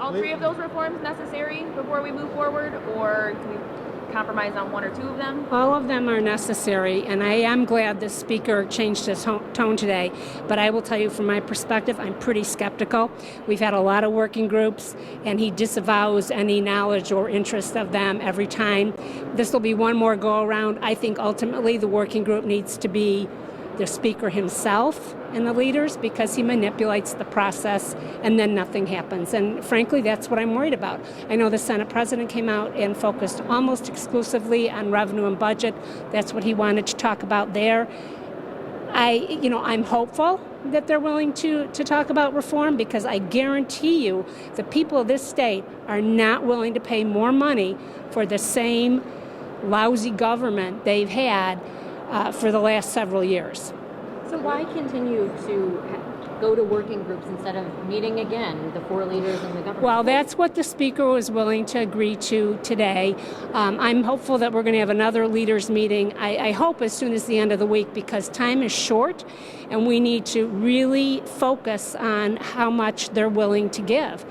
all three of those reforms necessary before we move forward, or can we compromise on one or two of them? All of them are necessary, and I am glad the speaker changed his tone today. But I will tell you, from my perspective, I'm pretty skeptical. We've had a lot of working groups, and he disavows any knowledge or interest of them every time. This will be one more go-around. I think ultimately the working group needs to be the speaker himself and the leaders, because he manipulates the process and then nothing happens. And frankly, that's what I'm worried about. I know the Senate president came out and focused almost exclusively on revenue and budget. That's what he wanted to talk about there. I'm hopeful that they're willing to talk about reform, because I guarantee you the people of this state are not willing to pay more money for the same lousy government they've had for the last several years. So why continue to go to working groups instead of meeting again, the four leaders in the government? Well, that's what the speaker was willing to agree to today. I'm hopeful that we're going to have another leaders meeting, I hope as soon as the end of the week, because time is short and we need to really focus on how much they're willing to give.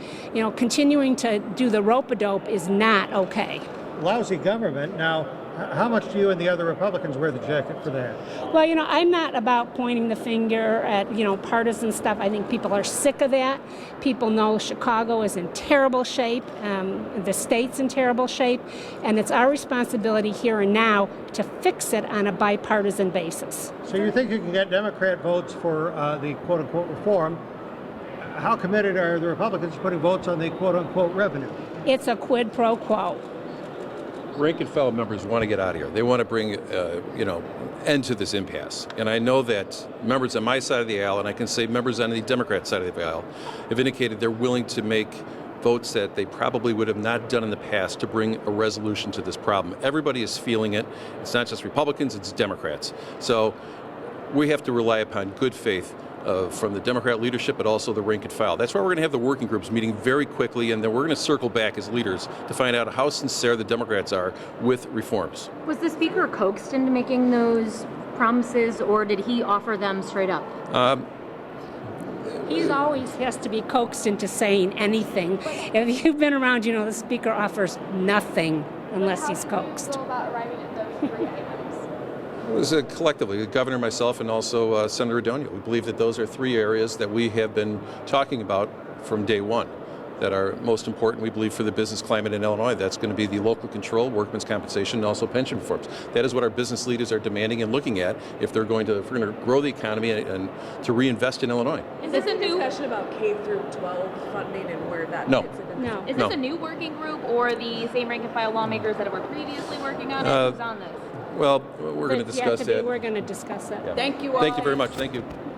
Continuing to do the rope-a-dope is not okay. Lousy government. Now, how much do you and the other Republicans wear the jacket for that? Well, I'm not about pointing the finger at, partisan stuff. I think people are sick of that. People know Chicago is in terrible shape. The state's in terrible shape. And it's our responsibility here and now to fix it on a bipartisan basis. So you think you can get Democrat votes for the quote-unquote reform? How committed are the Republicans putting votes on the quote-unquote revenue? It's a quid pro quo. Rank and file members want to get out of here. They want to bring, end to this impasse. And I know that members on my side of the aisle, and I can say members on the Democrat side of the aisle, have indicated they're willing to make votes that they probably would have not done in the past to bring a resolution to this problem. Everybody is feeling it. It's not just Republicans, it's Democrats. So we have to rely upon good faith from the Democrat leadership, but also the rank and file. That's why we're going to have the working groups meeting very quickly, and then we're going to circle back as leaders to find out how sincere the Democrats are with reforms. Was the speaker coaxed into making those promises, or did he offer them straight up? He always has to be coaxed into saying anything. If you've been around, the speaker offers nothing unless he's coaxed. How do you go about arriving at those three items? It was collectively, the governor, myself, and also Senator Radogno. We believe that those are three areas that we have been talking about from day one that are most important, we believe, for the business climate in Illinois. That's going to be the local control, workman's compensation, and also pension reforms. That is what our business leaders are demanding and looking at if we're going to grow the economy and to reinvest in Illinois. Is this a new discussion about K through 12 funding and where that No. fits into the No. Is this a new working group, or the same rank and file lawmakers that were previously working on it? Who's on this? Well, we're going to discuss that. We're going to discuss that. Yeah. Thank you all. Thank you very much. Thank you.